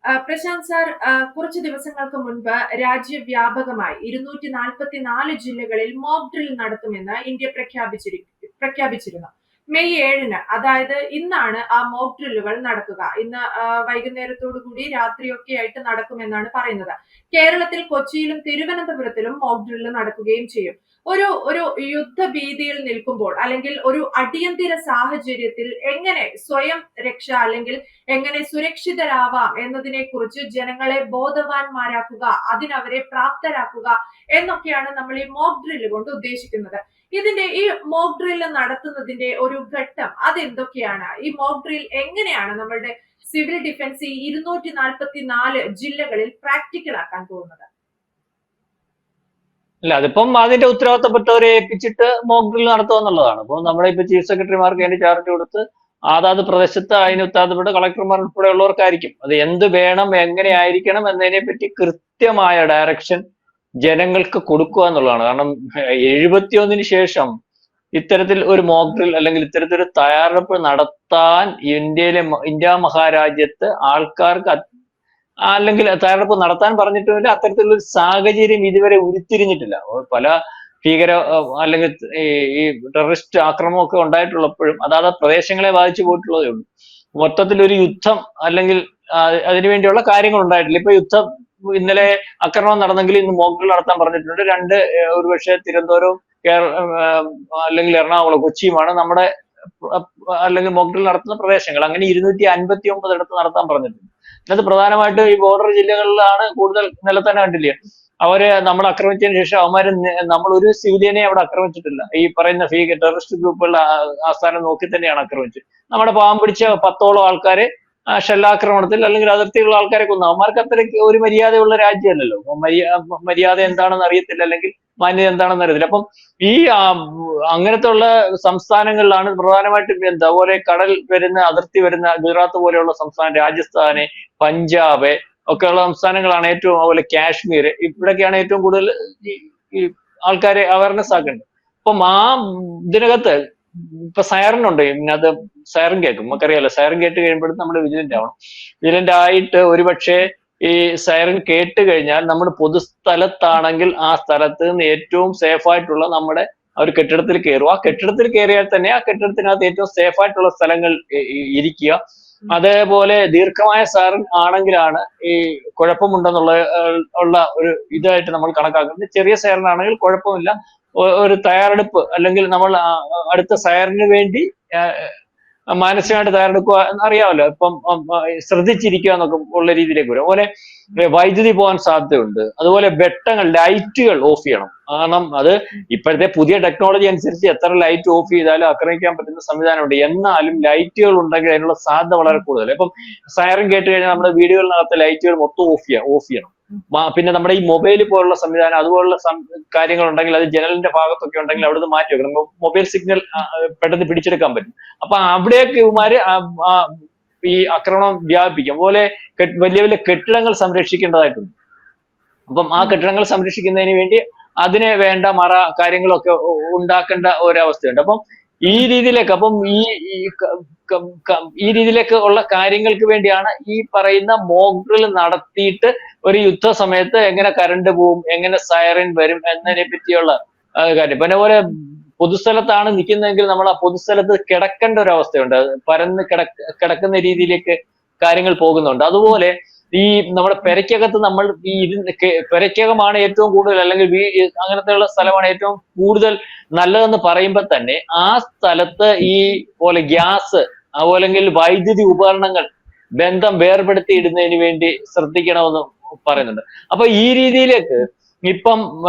Prashant sir, കുറച്ച് ദിവസങ്ങൾക്ക് മുൻപ് രാജ്യവ്യാപകമായി 244 ജില്ലകളിൽ മോക്ക് ഡ്രിൽ നടത്തുമെന്ന് ഇന്ത്യ പ്രഖ്യാപിച്ചിരുന്നു. മെയ് 7-ന്, അതായത് ഇന്നാണ് ആ മോക്ക് ഡ്രില്ലുകൾ നടക്കുക. ഇന്ന് വൈകുന്നേരത്തോടു കൂടി രാത്രിയൊക്കെ ആയിട്ട് നടക്കുമെന്നാണ് പറയുന്നത്. കേരളത്തിൽ കൊച്ചിയിലും തിരുവനന്തപുരത്തിലും മോക്ക് ഡ്രില്ല് നടക്കുകയും ചെയ്യും. ഒരു ഒരു യുദ്ധഭീതിയിൽ നിൽക്കുമ്പോൾ, അല്ലെങ്കിൽ ഒരു അടിയന്തര സാഹചര്യത്തിൽ എങ്ങനെ സ്വയം രക്ഷ അല്ലെങ്കിൽ എങ്ങനെ സുരക്ഷിതരാവാം എന്നതിനെ കുറിച്ച് ജനങ്ങളെ ബോധവാന്മാരാക്കുക, അതിനവരെ പ്രാപ്തരാക്കുക എന്നൊക്കെയാണ് നമ്മൾ ഈ മോക്ക് ഡ്രില്ല് കൊണ്ട് ഉദ്ദേശിക്കുന്നത്. ഈ മോക്ക് ഡ്രില്ല് നടത്തുന്നതിന്റെ ഒരു ഘട്ടം അതെന്തൊക്കെയാണ്? ഈ മോക്ക് ഡ്രിൽ എങ്ങനെയാണ് നമ്മളുടെ സിവിൽ ഡിഫൻസ് ഈ 244 ജില്ലകളിൽ പ്രാക്ടിക്കൽ ആക്കാൻ പോകുന്നത്? ഇല്ല, അതിപ്പം അതിന്റെ ഉത്തരവാദിത്തപ്പെട്ടവരെ ഏൽപ്പിച്ചിട്ട് മോക്ക് ഡ്രിൽ നടത്തുക എന്നുള്ളതാണ്. അപ്പോൾ നമ്മുടെ ഇപ്പൊ ചീഫ് സെക്രട്ടറിമാർക്ക് അതിന്റെ ചാർജ് കൊടുത്ത് അതാത് പ്രദേശത്ത് അതിന് ഉത്തരവാദിത്തപ്പെട്ട കളക്ടർമാർ ഉൾപ്പെടെയുള്ളവർക്കായിരിക്കും അത് എന്ത് വേണം, എങ്ങനെ ആയിരിക്കണം എന്നതിനെ പറ്റി കൃത്യമായ ഡയറക്ഷൻ ജനങ്ങൾക്ക് കൊടുക്കുക എന്നുള്ളതാണ്. കാരണം 71-ന് ശേഷം ഇത്തരത്തിൽ ഒരു മോക്ക് ഡ്രിൽ അല്ലെങ്കിൽ ഇത്തരത്തിലൊരു തയ്യാറെടുപ്പ് നടത്താൻ ഇന്ത്യ മഹാരാജ്യത്ത് ആൾക്കാർക്ക് അല്ലെങ്കിൽ തയ്യാറെടുപ്പ് നടത്താൻ പറഞ്ഞിട്ടുമില്ല. അത്തരത്തിലുള്ള ഒരു സാഹചര്യം ഇതുവരെ ഉരുത്തിരിഞ്ഞിട്ടില്ല. പല ഭീകര അല്ലെങ്കിൽ ഈ ടെററിസ്റ്റ് ആക്രമണമൊക്കെ ഉണ്ടായിട്ടുള്ളപ്പോഴും അതാത് പ്രദേശങ്ങളെ ബാധിച്ചു പോയിട്ടുള്ളതേ ഉള്ളൂ. മൊത്തത്തിൽ ഒരു യുദ്ധം അല്ലെങ്കിൽ അതിനുവേണ്ടിയുള്ള കാര്യങ്ങൾ ഉണ്ടായിട്ടില്ല. ഇപ്പൊ യുദ്ധം ഇന്നലെ ആക്രമണം നടന്നെങ്കിൽ ഇന്ന് മോക്ക് ഡ്രിൽ നടത്താൻ പറഞ്ഞിട്ടുണ്ട്. ഒരുപക്ഷെ തിരുവനന്തപുരവും അല്ലെങ്കിൽ എറണാകുളം, കൊച്ചിയുമാണ് നമ്മുടെ അല്ലെങ്കിൽ മോക്ക് ഡ്രിൽ നടത്തുന്ന പ്രദേശങ്ങൾ. അങ്ങനെ 259 ഇടത്ത് നടത്താൻ പറഞ്ഞിട്ടുണ്ട്. അത് പ്രധാനമായിട്ടും ഈ ബോർഡർ ജില്ലകളിലാണ് കൂടുതൽ. ഇന്നലെ തന്നെ കണ്ടില്ലേ, അവര് നമ്മൾ ആക്രമിച്ചതിന് ശേഷം അവന്മാര് നമ്മൾ ഒരു സിവിലിയനെ അവിടെ ആക്രമിച്ചിട്ടില്ല. ഈ പറയുന്ന ടെററിസ്റ്റ് ഗ്രൂപ്പുകളുടെ ആസ്ഥാനം നോക്കി തന്നെയാണ് ആക്രമിച്ചത്. നമ്മുടെ പാവം പിടിച്ച 10ഓളം ആൾക്കാരെ ഷെല്ലാക്രമണത്തിൽ അല്ലെങ്കിൽ അതിർത്തിയുള്ള ആൾക്കാരെ കൊന്നു. അവന്മാർക്ക് അത്രയ്ക്ക് ഒരു മര്യാദയുള്ള രാജ്യമല്ലല്ലോ. മര്യാദ എന്താണെന്ന് അറിയത്തില്ല, അല്ലെങ്കിൽ മാന്യത എന്താണെന്ന് അറിയത്തില്ല. അപ്പം ഈ അങ്ങനത്തെ ഉള്ള സംസ്ഥാനങ്ങളിലാണ് പ്രധാനമായിട്ടും അതുപോലെ കടൽ വരുന്ന അതിർത്തി വരുന്ന ഗുജറാത്ത് പോലെയുള്ള സംസ്ഥാനം, രാജസ്ഥാന്, പഞ്ചാബ് ഒക്കെയുള്ള സംസ്ഥാനങ്ങളാണ് ഏറ്റവും, അതുപോലെ കാശ്മീർ, ഇവിടൊക്കെയാണ് ഏറ്റവും കൂടുതൽ ഈ ആൾക്കാരെ അവയർനെസ് ആക്കേണ്ടത്. അപ്പം ഇതിനകത്ത് ഇപ്പൊ സൈറൻ ഉണ്ട്, ഇതിനകത്ത് സൈറൻ കേൾക്കും, നമുക്കറിയാലോ. സൈറൻ കേട്ട് കഴിയുമ്പോഴത്തേക്കും നമ്മൾ വിജിലന്റ് ആവണം. വിജിലന്റ് ആയിട്ട് ഒരുപക്ഷെ ഈ സൈറൻ കേട്ട് കഴിഞ്ഞാൽ നമ്മൾ പൊതുസ്ഥലത്താണെങ്കിൽ ആ സ്ഥലത്ത് നിന്ന് ഏറ്റവും സേഫ് ആയിട്ടുള്ള നമ്മുടെ ഒരു കെട്ടിടത്തിൽ കയറുക. ആ കെട്ടിടത്തിൽ കയറിയാൽ തന്നെ ആ കെട്ടിടത്തിനകത്ത് ഏറ്റവും സേഫ് ആയിട്ടുള്ള സ്ഥലങ്ങൾ ഇരിക്കുക. അതേപോലെ ദീർഘമായ സൈറൻ ആണെങ്കിലാണ് ഈ കുഴപ്പമുണ്ടെന്നുള്ള ഒരു ഇതായിട്ട് നമ്മൾ കണക്കാക്കുന്നത്. ചെറിയ സൈറൻ ആണെങ്കിൽ കുഴപ്പമില്ല, ഒരു തയ്യാറെടുപ്പ് അല്ലെങ്കിൽ നമ്മൾ അടുത്ത സൈറന് വേണ്ടി മാനസികമായിട്ട് തയ്യാറെടുക്കുക എന്നറിയാമല്ലോ. ഇപ്പം ശ്രദ്ധിച്ചിരിക്കുക എന്നൊക്കെ ഉള്ള രീതിയിലേക്ക് വരും. അതുപോലെ വൈദ്യുതി പോകാൻ സാധ്യതയുണ്ട്. അതുപോലെ വെട്ടങ്ങൾ, ലൈറ്റുകൾ ഓഫ് ചെയ്യണം. കാരണം അത് ഇപ്പോഴത്തെ പുതിയ ടെക്നോളജി അനുസരിച്ച് എത്ര ലൈറ്റ് ഓഫ് ചെയ്താലും ആക്രമിക്കാൻ പറ്റുന്ന സംവിധാനമുണ്ട്. എന്നാലും ലൈറ്റുകൾ ഉണ്ടെങ്കിൽ അതിനുള്ള സാധ്യത വളരെ കൂടുതൽ. ഇപ്പം സൈറൻ കേട്ട് കഴിഞ്ഞാൽ നമ്മുടെ വീടുകളിനകത്ത് ലൈറ്റുകൾ മൊത്തം ഓഫ് ചെയ്യണം. പിന്നെ നമ്മുടെ ഈ മൊബൈൽ പോലുള്ള സംവിധാനം, അതുപോലുള്ള കാര്യങ്ങൾ ഉണ്ടെങ്കിൽ, അത് ജനലിന്റെ ഭാഗത്തൊക്കെ ഉണ്ടെങ്കിൽ അവിടുന്ന് മാറ്റി വെക്കണം. മൊബൈൽ സിഗ്നൽ പെട്ടെന്ന് പിടിച്ചെടുക്കാൻ പറ്റും. അപ്പൊ അവിടെയൊക്കെ ഇവന്മാര് ഈ ആക്രമണം വ്യാപിപ്പിക്കും. അതുപോലെ വലിയ വലിയ കെട്ടിടങ്ങൾ സംരക്ഷിക്കേണ്ടതായിട്ടുണ്ട്. അപ്പം ആ കെട്ടിടങ്ങൾ സംരക്ഷിക്കുന്നതിന് വേണ്ടി അതിന് വേണ്ട മറ കാര്യങ്ങളൊക്കെ ഉണ്ടാക്കേണ്ട ഒരവസ്ഥയുണ്ട്. അപ്പം ഈ രീതിയിലേക്ക് ഈ രീതിയിലേക്ക് ഉള്ള കാര്യങ്ങൾക്ക് വേണ്ടിയാണ് ഈ പറയുന്ന മോക്ക് ഡ്രിൽ നടത്തിയിട്ട് ഒരു യുദ്ധ സമയത്ത് എങ്ങനെ കറണ്ട് പോവും, എങ്ങനെ സൈറൻ വരും എന്നതിനെ പറ്റിയുള്ള കാര്യം. പിന്നെ പോലെ പൊതുസ്ഥലത്താണ് നിൽക്കുന്നതെങ്കിൽ നമ്മൾ ആ പൊതുസ്ഥലത്ത് കിടക്കേണ്ട ഒരു അവസ്ഥയുണ്ട്. പരന്ന് കിടക്കുന്ന രീതിയിലേക്ക് കാര്യങ്ങൾ പോകുന്നുണ്ട്. അതുപോലെ ഈ നമ്മുടെ പെരയ്ക്കകത്ത് നമ്മൾ ഈ പെരയ്ക്കകമാണ് ഏറ്റവും കൂടുതൽ, അല്ലെങ്കിൽ അങ്ങനത്തെയുള്ള സ്ഥലമാണ് ഏറ്റവും കൂടുതൽ നല്ലതെന്ന് പറയുമ്പോൾ തന്നെ ആ സ്ഥലത്ത് ഈ പോലെ ഗ്യാസ്, അതുപോലെങ്കിൽ വൈദ്യുതി ഉപകരണങ്ങൾ ബന്ധം വേർപെടുത്തി ഇടുന്നതിന് വേണ്ടി ശ്രദ്ധിക്കണമെന്ന് പറയുന്നുണ്ട്. അപ്പൊ ഈ രീതിയിലേക്ക് ഇപ്പം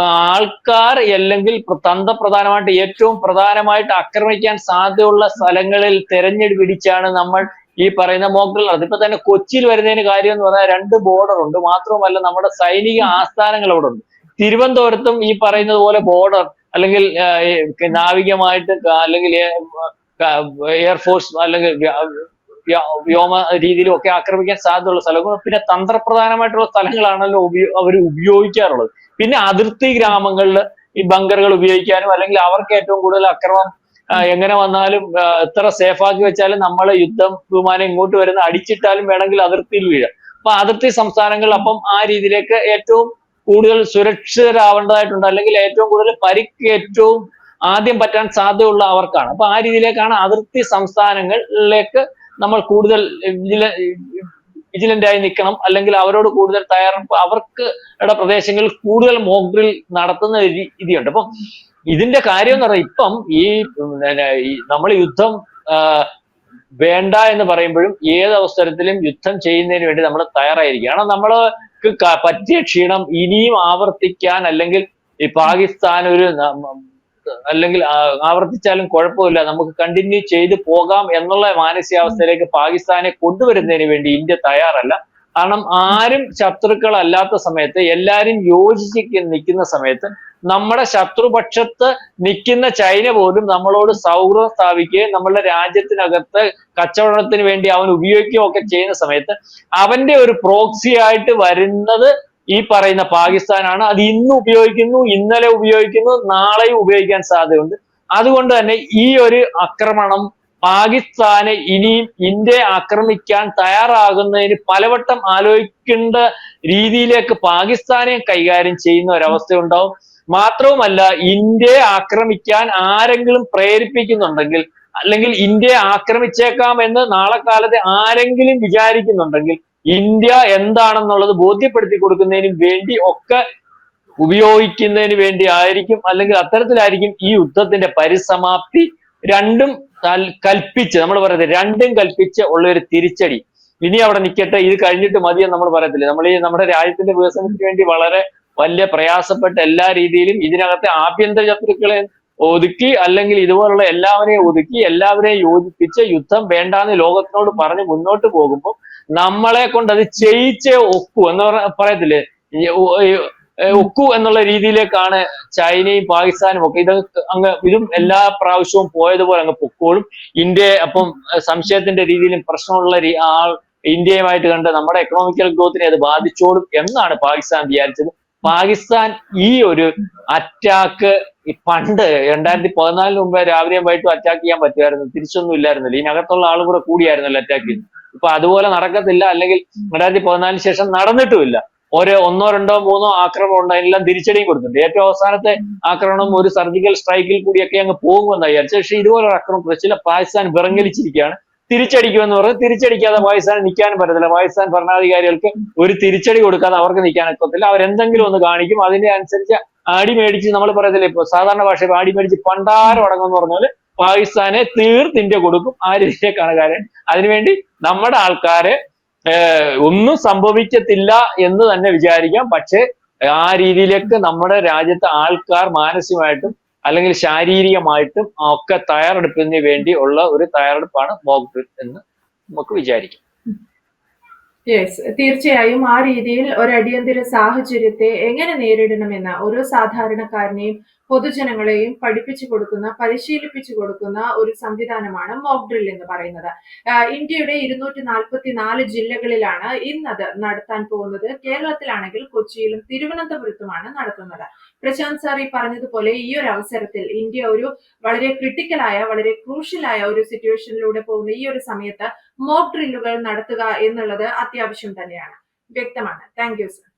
ആൾക്കാർ അല്ലെങ്കിൽ തന്ത്രപ്രധാനമായിട്ട് ഏറ്റവും പ്രധാനമായിട്ട് ആക്രമിക്കാൻ സാധ്യതയുള്ള സ്ഥലങ്ങളിൽ തെരഞ്ഞെടുപ്പിടിച്ചാണ് നമ്മൾ ഈ പറയുന്ന മോക്ക് ഡ്രിൽ നടത്തുന്നത്. ഇപ്പൊ തന്നെ കൊച്ചിയിൽ വരുന്നതിന് കാര്യം എന്ന് പറഞ്ഞാൽ 2 ബോർഡർ ഉണ്ട്. മാത്രവുമല്ല നമ്മുടെ സൈനിക ആസ്ഥാനങ്ങൾ അവിടെ ഉണ്ട്. തിരുവനന്തപുരത്തും ഈ പറയുന്നത് പോലെ ബോർഡർ അല്ലെങ്കിൽ നാവികമായിട്ട് അല്ലെങ്കിൽ എയർഫോഴ്സ് അല്ലെങ്കിൽ വ്യോമ രീതിയിലും ഒക്കെ ആക്രമിക്കാൻ സാധ്യതയുള്ള സ്ഥലങ്ങൾ, പിന്നെ തന്ത്രപ്രധാനമായിട്ടുള്ള സ്ഥലങ്ങളാണല്ലോ അവർ ഉപയോഗിക്കാറുള്ളത്. പിന്നെ അതിർത്തി ഗ്രാമങ്ങളിൽ ഈ ബങ്കറുകൾ ഉപയോഗിക്കാനും, അല്ലെങ്കിൽ അവർക്ക് ഏറ്റവും കൂടുതൽ ആക്രമണം എങ്ങനെ വന്നാലും എത്ര സേഫ് ആക്കി വെച്ചാലും നമ്മൾ യുദ്ധം വിമാനം ഇങ്ങോട്ട് വരുന്ന അടിച്ചിട്ടാലും വേണമെങ്കിൽ അതിർത്തിയിൽ വീഴാം. അപ്പൊ അതിർത്തി സംസ്ഥാനങ്ങൾ അപ്പം ആ രീതിയിലേക്ക് ഏറ്റവും കൂടുതൽ സുരക്ഷിതരാവേണ്ടതായിട്ടുണ്ട്, അല്ലെങ്കിൽ ഏറ്റവും കൂടുതൽ പരിക്ക് ഏറ്റവും ആദ്യം പറ്റാൻ സാധ്യതയുള്ള അവർക്കാണ്. അപ്പൊ ആ രീതിയിലേക്കാണ് അതിർത്തി സംസ്ഥാനങ്ങളിലേക്ക് നമ്മൾ കൂടുതൽ വിജിലന്റ് ആയി നിൽക്കണം, അല്ലെങ്കിൽ അവരോട് കൂടുതൽ തയ്യാറെടുപ്പ്, അവർക്ക് പ്രദേശങ്ങളിൽ കൂടുതൽ മോക്ക് ഡ്രിൽ നടത്തുന്ന രീതിയുണ്ട്. അപ്പം ഇതിന്റെ കാര്യം എന്ന് പറഞ്ഞാൽ ഇപ്പം നമ്മൾ യുദ്ധം വേണ്ട എന്ന് പറയുമ്പോഴും ഏത് അവസരത്തിലും യുദ്ധം ചെയ്യുന്നതിന് വേണ്ടി നമ്മൾ തയ്യാറായിരിക്കും. കാരണം നമ്മൾക്ക് പറ്റിയ ക്ഷീണം ഇനിയും ആവർത്തിക്കാൻ, അല്ലെങ്കിൽ ഈ പാകിസ്ഥാൻ അല്ലെങ്കിൽ ആവർത്തിച്ചാലും കുഴപ്പമില്ല, നമുക്ക് കണ്ടിന്യൂ ചെയ്ത് പോകാം എന്നുള്ള മാനസികാവസ്ഥയിലേക്ക് പാകിസ്ഥാനെ കൊണ്ടുവരുന്നതിന് വേണ്ടി ഇന്ത്യ തയ്യാറല്ല. കാരണം ആരും ശത്രുക്കളല്ലാത്ത സമയത്ത്, എല്ലാരും യോജിച്ച് നിൽക്കുന്ന സമയത്ത്, നമ്മുടെ ശത്രുപക്ഷത്ത് നിൽക്കുന്ന ചൈന പോലും നമ്മളോട് സൗഹൃദം സ്ഥാപിക്കുകയും നമ്മളുടെ രാജ്യത്തിനകത്ത് കച്ചവടത്തിന് വേണ്ടി അവൻ ഉപയോഗിക്കുകയും ഒക്കെ ചെയ്യുന്ന സമയത്ത് അവന്റെ ഒരു പ്രോക്സി ആയിട്ട് വരുന്നത് ഈ പറയുന്ന പാകിസ്ഥാനാണ്. അത് ഇന്ന് ഉപയോഗിക്കുന്നു, ഇന്നലെ ഉപയോഗിക്കുന്നു, നാളെയും ഉപയോഗിക്കാൻ സാധ്യതയുണ്ട്. അതുകൊണ്ട് തന്നെ ഈ ഒരു ആക്രമണം പാകിസ്ഥാന് ഇനിയും ഇന്ത്യയെ ആക്രമിക്കാൻ തയ്യാറാകുന്നതിന് പലവട്ടം ആലോചിക്കേണ്ട രീതിയിലേക്ക് പാകിസ്ഥാനെ കൈകാര്യം ചെയ്യുന്ന ഒരവസ്ഥ ഉണ്ടാവും. മാത്രവുമല്ല, ഇന്ത്യയെ ആക്രമിക്കാൻ ആരെങ്കിലും പ്രേരിപ്പിക്കുന്നുണ്ടെങ്കിൽ, അല്ലെങ്കിൽ ഇന്ത്യയെ ആക്രമിച്ചേക്കാം എന്ന് നാളെ കാലത്ത് ആരെങ്കിലും വിചാരിക്കുന്നുണ്ടെങ്കിൽ, ഇന്ത്യ എന്താണെന്നുള്ളത് ബോധ്യപ്പെടുത്തി കൊടുക്കുന്നതിന് വേണ്ടി ഒക്കെ ഉപയോഗിക്കുന്നതിന് വേണ്ടി ആയിരിക്കും, അല്ലെങ്കിൽ അത്തരത്തിലായിരിക്കും ഈ യുദ്ധത്തിന്റെ പരിസമാപ്തി. രണ്ടും കൽപ്പിച്ച്, നമ്മൾ പറയുന്നത് രണ്ടും കൽപ്പിച്ച് ഉള്ള ഒരു തിരിച്ചടി. ഇനി അവിടെ നിൽക്കട്ടെ, ഇത് കഴിഞ്ഞിട്ട് മതിയെന്ന് നമ്മൾ പറയത്തില്ല. നമ്മൾ ഈ നമ്മുടെ രാജ്യത്തിന്റെ വികസനത്തിന് വേണ്ടി വളരെ വലിയ പ്രയാസപ്പെട്ട എല്ലാ രീതിയിലും ഇതിനകത്തെ ആഭ്യന്തര ശത്രുക്കളെ ഒതുക്കി, അല്ലെങ്കിൽ ഇതുപോലുള്ള എല്ലാവരെയും ഒതുക്കി, എല്ലാവരെയും യോജിപ്പിച്ച് യുദ്ധം വേണ്ടാന്ന് ലോകത്തിനോട് പറഞ്ഞ് മുന്നോട്ട് പോകുമ്പോൾ നമ്മളെ കൊണ്ട് അത് ചെയ്യിച്ചേ ഒക്കൂ എന്ന് പറയത്തില്ലേ, ഒക്കൂ എന്നുള്ള രീതിയിലേക്കാണ് ചൈനയും പാകിസ്ഥാനും ഒക്കെ. ഇതും എല്ലാ പ്രാവശ്യവും പോയതുപോലെ അങ്ങ് പൊക്കോളും. ഇന്ത്യ അപ്പം സംശയത്തിന്റെ രീതിയിലും പ്രശ്നമുള്ള ഇന്ത്യയുമായിട്ട് കണ്ട് നമ്മുടെ എക്കണോമിക്കൽ ഗ്രോത്തിനെ അത് ബാധിച്ചോളും എന്നാണ് പാകിസ്ഥാൻ വിചാരിച്ചത്. പാകിസ്ഥാൻ ഈ ഒരു അറ്റാക്ക് പണ്ട് 2014 മുമ്പ് രാവിലെയും വൈകിട്ടും അറ്റാക്ക് ചെയ്യാൻ പറ്റുമായിരുന്നു, തിരിച്ചൊന്നും ഇല്ലായിരുന്നല്ലോ, ഇതിനകത്തുള്ള ആളും കൂടെ കൂടിയായിരുന്നല്ലോ അറ്റാക്ക് ചെയ്യുന്നത്. ഇപ്പൊ അതുപോലെ നടക്കത്തില്ല, അല്ലെങ്കിൽ 2014 ശേഷം നടന്നിട്ടുമില്ല. ഒന്നോ രണ്ടോ മൂന്നോ ആക്രമണം ഉണ്ട്, അതിനെല്ലാം തിരിച്ചടിയും കൊടുത്തിട്ടുണ്ട്. ഏറ്റവും അവസാനത്തെ ആക്രമണം ഒരു സർജിക്കൽ സ്ട്രൈക്കിൽ കൂടിയൊക്കെ അങ്ങ് പോകുമെന്ന് വിചാരിച്ചു. പക്ഷെ ഇതുപോലെ ആക്രമണം ചില പാകിസ്ഥാൻ വിറങ്ങലിച്ചിരിക്കുകയാണ്. തിരിച്ചടിക്കുമെന്ന് പറഞ്ഞ് തിരിച്ചടിക്കാതെ പാകിസ്ഥാൻ നിൽക്കാനും പറ്റത്തില്ല. പാകിസ്ഥാൻ ഭരണാധികാരികൾക്ക് ഒരു തിരിച്ചടി കൊടുക്കാതെ അവർക്ക് നിൽക്കാനൊക്കത്തില്ല. അവരെന്തെങ്കിലും ഒന്ന് കാണിക്കും, അതിന്റെ അനുസരിച്ച് ആടി മേടിച്ച്, നമ്മൾ പറയത്തില്ല ഇപ്പൊ സാധാരണ ഭാഷയിൽ ആടി മേടിച്ച് പണ്ടാരം അടങ്ങുമെന്ന് പറഞ്ഞാൽ പാകിസ്ഥാനെ തീർത്ത് ഇന്ത്യ കൊടുക്കും. ആ രീതിയിലേക്കാണ് കാര്യം. അതിനുവേണ്ടി നമ്മുടെ ആൾക്കാരെ ഒന്നും സംഭവിക്കത്തില്ല എന്ന് തന്നെ വിചാരിക്കാം. പക്ഷെ ആ രീതിയിലേക്ക് നമ്മുടെ രാജ്യത്തെ ആൾക്കാർ മാനസികമായിട്ടും അല്ലെങ്കിൽ ശാരീരികമായിട്ടും ഒക്കെ തയ്യാറെടുപ്പിന് വേണ്ടി ഉള്ള ഒരു തയ്യാറെടുപ്പാണ് മോക്ക് ഡ്രിൽ എന്ന് നമുക്ക് വിചാരിക്കാം. യെസ്, തീർച്ചയായും ആ രീതിയിൽ ഒരു അടിയന്തര സാഹചര്യത്തെ എങ്ങനെ നേരിടണമെന്ന് ഓരോ സാധാരണക്കാരനെയും പൊതുജനങ്ങളെയും പഠിപ്പിച്ചു കൊടുക്കുന്ന, പരിശീലിപ്പിച്ചു കൊടുക്കുന്ന ഒരു സംവിധാനമാണ് മോക്ക് ഡ്രിൽ എന്ന് പറയുന്നത്. ഇന്ത്യയുടെ 244 ജില്ലകളിലാണ് ഇന്നത് നടത്താൻ പോകുന്നത്. കേരളത്തിലാണെങ്കിൽ കൊച്ചിയിലും തിരുവനന്തപുരത്തുമാണ് നടത്തുന്നത്. പ്രശാന്ത് സാർ ഈ പറഞ്ഞതുപോലെ ഈ ഒരു അവസരത്തിൽ ഇന്ത്യ ഒരു വളരെ ക്രിട്ടിക്കലായ, വളരെ ക്രൂഷ്യലായ ഒരു സിറ്റുവേഷനിലൂടെ പോകുന്ന ഈ ഒരു സമയത്ത് മോക്ക് ഡ്രില്ലുകൾ നടത്തുക എന്നുള്ളത് അത്യാവശ്യം തന്നെയാണ്. വ്യക്തമാണ്. Thank you sir.